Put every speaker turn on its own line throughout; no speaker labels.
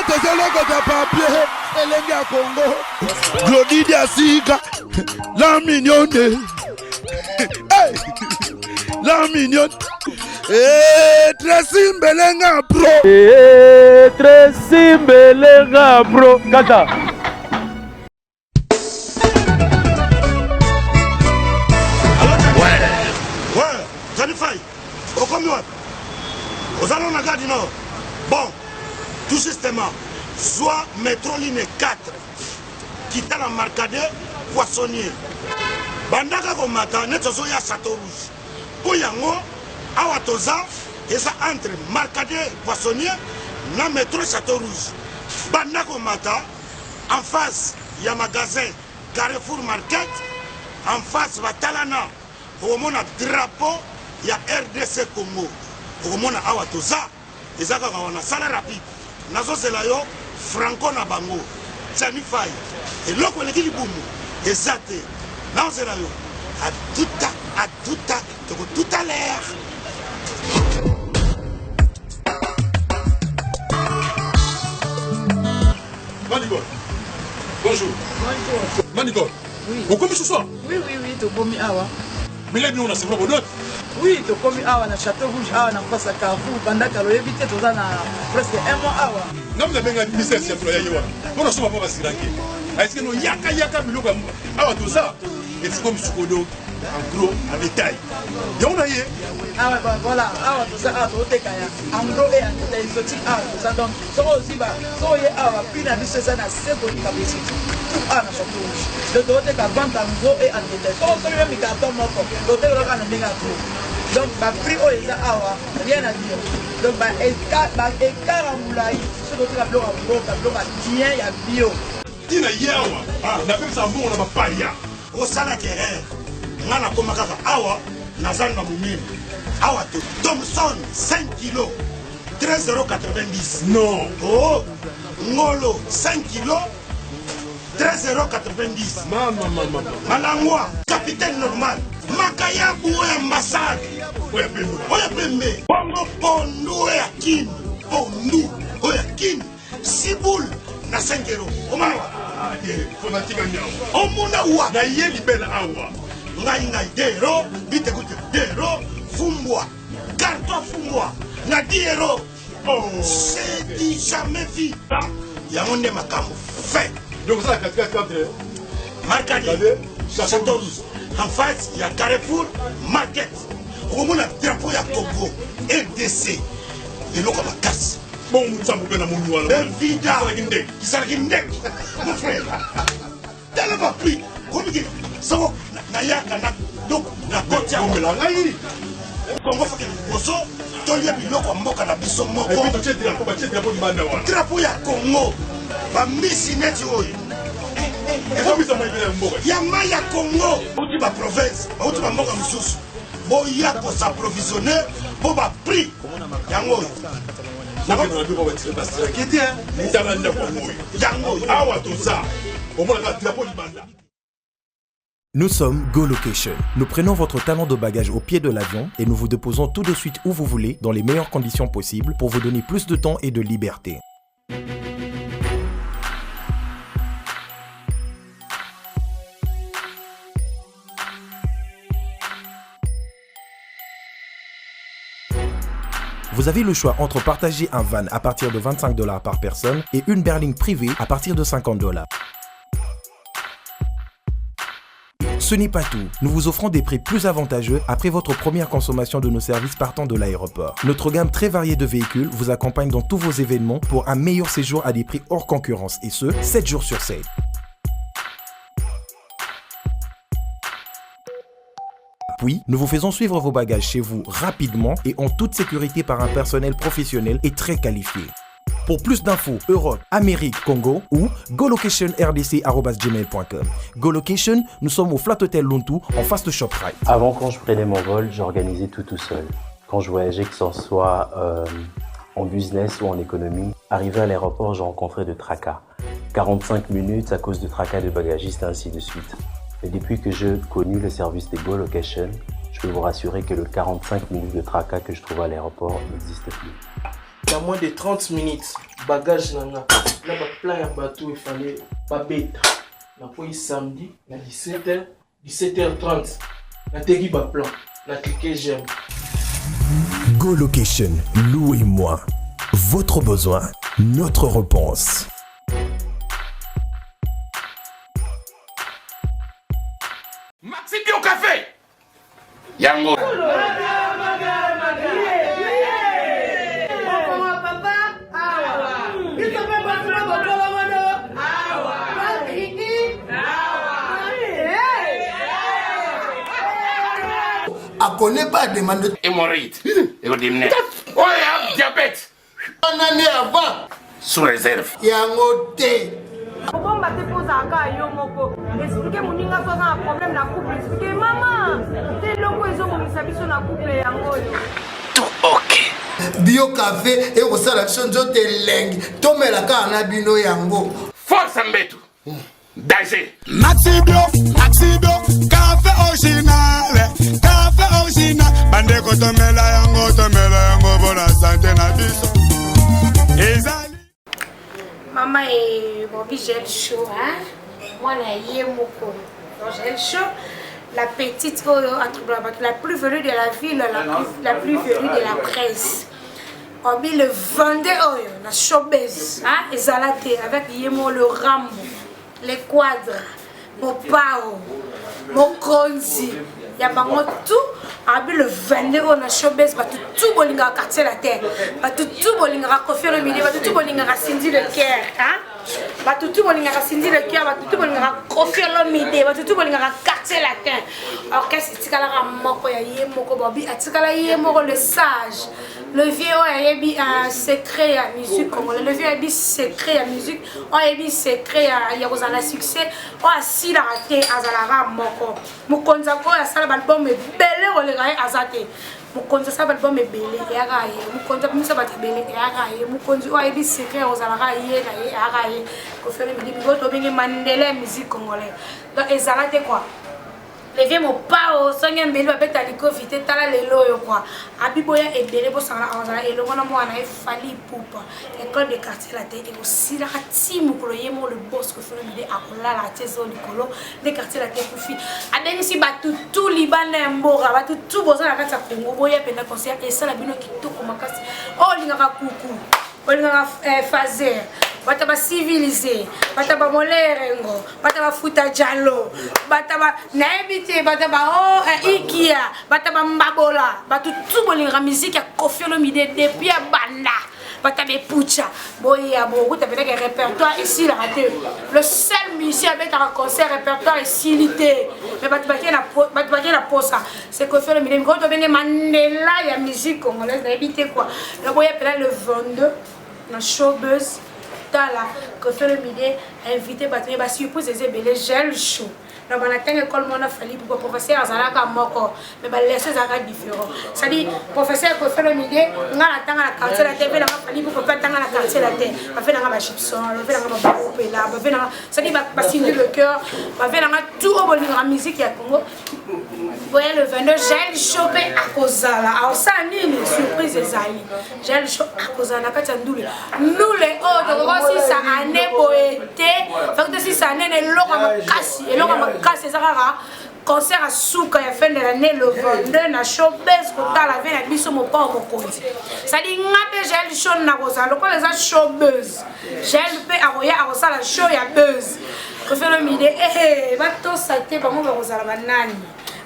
tozolokota papier elenge ya Congo Glodidi Asika la mignonne la mignonne Tracy Mbelenga bro
Tracy Mbelenga bro kata
aux allons la gare du Nord. Bon, tout justement, soit métro ligne 4, qui est la marcade poissonnier. Bandaka komata, nettozo ya Château Rouge. Poyango, awatoza, et ça entre marcade poissonnier, na métro Château Rouge. Bandaka komata, en face, il y a magasin Carrefour Market, en face, Batalana, au monde drapeau, il y a RDC Congo. Okomona awa toza ezaka wana sala rapide nazo sela yo franco na bango tani fai eloko eleki libumu ezate nazo sela yo à tout à l'heure.
Manigol, bonjour.
Bonjour.
Manigol,
oui.
Vous commis ce soir?
Oui, tu commis awa.
Mais là, nous, on a c'est vraiment d'autres.
Oui, tu commis awa na Château Rouge, awa na face à Carrefour, pendant que l'on évite tout ça presque un mois awa.
Non, vous avez un ministère qui a trouvé ailleurs. On a souvent pas si ranké. Est-ce que nous yaka miloko awa tout ça? Et c'est comme Sukodo, en gros, en détail. Et on a yé.
Ah ouais, voilà, awa tout ça, awa tout kaya. En gros et en détail, exotique awa tout ça. Donc, ça aussi, ça y est awa, puis la vie c'est ça, na c'est bon capacité. Tout awa na Château Rouge. Le doté ka vente en gros et en détail. Ça aussi, même il carton moko. Doté le kan na gros. Donc, le prix au est awa, rien à dire. Donc, écart en moulaï, ce doté la bloc en gros, la bloc à bien, il y a bio.
Tina yawa, na même ça bon on a pas paria.
Au salaire ngana koma kaka awa nazanga mumimi awa to Thomson 5 kg 13,90 €.
Non.
Oh ngolo 5 kg 13,90 €.
Maman.
Malangwa capitaine normal makayabu ya ambassade oya pembe bongo pondu ya kin pondu oya kin sibul na 5 €. Omawa
Fonatika nyawa.
omuna wa
Na yé libela awa.
ngai dero bite kuti dero fumbwa carton fumbwa na 10 €.
Oh,
c'est du jamais vu yango nde makambo fait.
donc ça 4
Marcadi Château Rouge en face il y a Carrefour Market okomona drapeau ya Congo RDC eloko makasi
bon mutsambo pe na monu wala.
evida kisalaki ndeki mon frère tala ba prix komiki soko na yaka na donc na koti ya
Ngomela ngai.
Congo faki boso tolia biloko mboka na biso
Et
moko
puis tu es drapeau du banda wala.
drapeau ya Congo bamisi neti oyo
Comment ça m'a été mboka?
ya mai ya Congo bauti baprovince bauti bamboka mosusu boya kosaprovisionne po baprix yango oyo
Donc on a deux pour être bastien. Qui était un talanda pour moi.
yango oyo
Awa tout ça. Au moins la drapeau du banda.
Nous sommes Go Location. Nous prenons votre talon de bagage au pied de l'avion et nous vous déposons tout de suite où vous voulez dans les meilleures conditions possibles pour vous donner plus de temps et de liberté. Vous avez le choix entre partager un van à partir de 25 $ par personne et une berline privée à partir de 50 $. Ce n'est pas tout, nous vous offrons des prix plus avantageux après votre première consommation de nos services partant de l'aéroport. Notre gamme très variée de véhicules vous accompagne dans tous vos événements pour un meilleur séjour à des prix hors concurrence et ce, 7 jours sur 7. Puis, nous vous faisons suivre vos bagages chez vous rapidement et en toute sécurité par un personnel professionnel et très qualifié. Pour plus d'infos, Europe, Amérique, Congo ou golocation@gmail.com. GoLocation, nous sommes au Flat Hotel Lontu en face de ShopRite.
Avant, quand je prenais mon vol, j'organisais tout seul. Quand je voyageais, que ce soit en business ou en économie, arrivé à l'aéroport, je rencontrais de tracas. 45 minutes à cause de tracas de bagagistes, ainsi de suite. Et depuis que j'ai connu le service de GoLocation, je peux vous rassurer que le 45 minutes de tracas que je trouve à l'aéroport n'existe plus.
na moins de 30 minutes bagage nanga na ba plan ya bateau il fallait pas bête na po samedi na 17h30 na tegi ba plan na cliquer j'aime.
Go Location, louez-moi. Votre besoin, notre réponse.
Maxi Bio Café Yango
On connaît pas demande
hémorroïde et au dîner. Oh, diabète.
On en est avant.
Sous réserve.
Yango té.
Pourquoi on te pose un gars yo moko? Expliquez mon ninga pose un problème na couple. Expliquez maman. T'es loco ils ont mon sabiso na couple yango yo.
Tout ok.
Bio café et au sala chonzo te leng. Tomela ka na bino yango.
Force Mbetu. Danger.
Maxi Bio, café original, café original. Bande ko tomela yango pour la santé na biso. Ezali.
Maman et Bobby gel chaud, hein? Moi la yemoko. Donc gel chaud. La petite la plus venue de la ville, la plus venue de la presse. Bobby le vendait la showbiz, hein? Et Zalaté avec Yemo le Rambo. Les quadres, mon pao, mon konzi, il y a tout. Le 22 on a showbiz, tout bolinga quartier la terre, tout bolinga coiffure le midi, tout bolinga Cindy le cœur, hein? Tout bolinga Cindy le cœur, tout bolinga coiffure le midi, tout bolinga quartier la terre. Orchestre tikala moko ya yemoko Bobby, atikala yemoko le sage. Le vieux a un secret à musique congolais. Le vieux a un secret à musique. On a un secret à Yarozana succès. On a si la raté à Zalara moko. Mukonzako a ça l'album est belé ou le gars azate. Mukonza ça l'album est belé et araye. Mukonza comme ça va te belé et araye. Mukonza on a un secret aux Zalara yé na yé araye. Qu'on fait le midi bigoto bien mandela musique congolais. Donc ezalate quoi? Les vieux mon pao, songe mbeli ba beta liko vite tala lelo yo quoi. Abiboya ebele bo sanga azala elongo na mwana e fali poupa. École de quartier la tête et aussi la timu pour le yemo le boss que fait le akola la tezo likolo de quartier la tête pour fi. Adeni si batu tout libanais mbora batu tout boza la kata Congo boya penda concert et ça la bino kitoko makasi. Oh lingaka kuku. Oh lingaka fazer. Bataba civilisé, bataba molerengo, bataba futa jalo, bataba naibité, bataba ikia, bataba mbabola, batu tout bolinga musique ya Koffi Olomide depuis à banda, bataba pucha, boya beaucoup t'as peut-être un répertoire ici la raté. Le seul musicien avec un concert répertoire ici l'ité, mais bataba la posa, c'est Koffi Olomide. Quand on vient Mandela ya musique congolaise naibité quoi. Le boya peut-être le 22 dans showbiz. Là, que fait le midi, invité battre ba surprise des belé gel chaud. Dans ma tête école mon a fallu pour professeur azalaka moko mais ba laisser zaka différent. Ça dit professeur que fait le midi, ngala tanga la quartier la TV na fallu pour faire tanga la quartier la tête. Ba fait nga ba chipson, ba fait nga ba opéra, ba fait nga ça dit ba signer le cœur, ba fait nga tout au bolinga musique ya Congo. Voyez le 22 gel chopé à Kozala. Alors ça nini surprise ezali. Gel chaud à Kozala kati ndule. Nous les autres aussi ça année poété. Fait que si ça année eloko makasi, eloko makasi ezaka concert à Souka ya fin de l'année le 22 na showbiz kota la veille na biso mo pa mokonzi. Ça dit ngabe gel chaud na Kozala. Lokolo eza showbiz. Gel pe aroya arosala show ya buzz. Que fait le midi va to saté ba mo ba Kozala banani.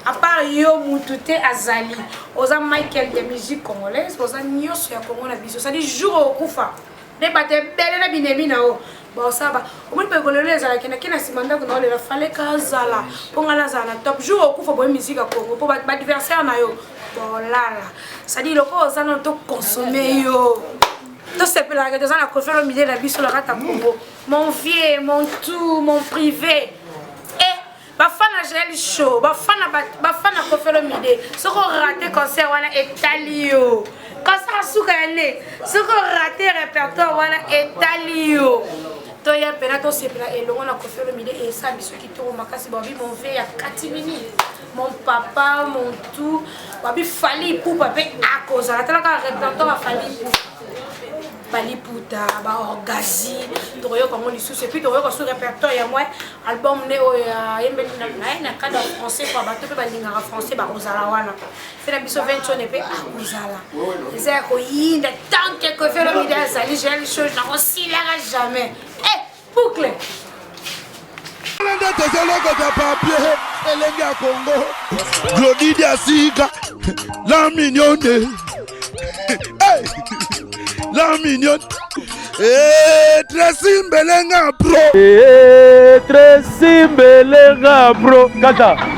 À part yo mutute azali oza Michael de musique congolaise oza nyoso ya Congo na biso ça dit jour au kufa ne bate bele na binemi na o ba saba o mo pe kolele ezala kena simanda ko na le fallait kazala ponga la zana top jour au kufa bo musique ya Congo po ba adversaire na yo bolala ça dit loko oza no to consommer yo to se pe la que oza na Koffi Olomide na biso la rata Congo mon vieux mon tout mon privé. Bafana gel show, bafana Koffi Olomide. Ce qu'on raté concert wana etalio. Concert souka né. Ce qu'on raté répertoire wana etalio. To ya pena to sepela elongo na Koffi Olomide et ça biso ki to makasi babi mon vieux ya 4 minutes. Mon papa, mon tout, babi fali pour papa à cause la tala ka répertoire fali pour. baliputa baorgazi tokoyoka ngo lisusu epuis tokoyoka sur répertoire ya moi album ne oyo yembeli na cadre français kwa bato mpe balingaka français bakozala wana fe na biso 20 mpe akozala eza ya koyinda tant que kofelo midi azali gel chose nakosilaka jamais boucle
nde tozelokota papier elenge ya congo glodidi asika la mignonne la mignonne Tracy Mbelenga Pro
Tracy Mbelenga Pro Kata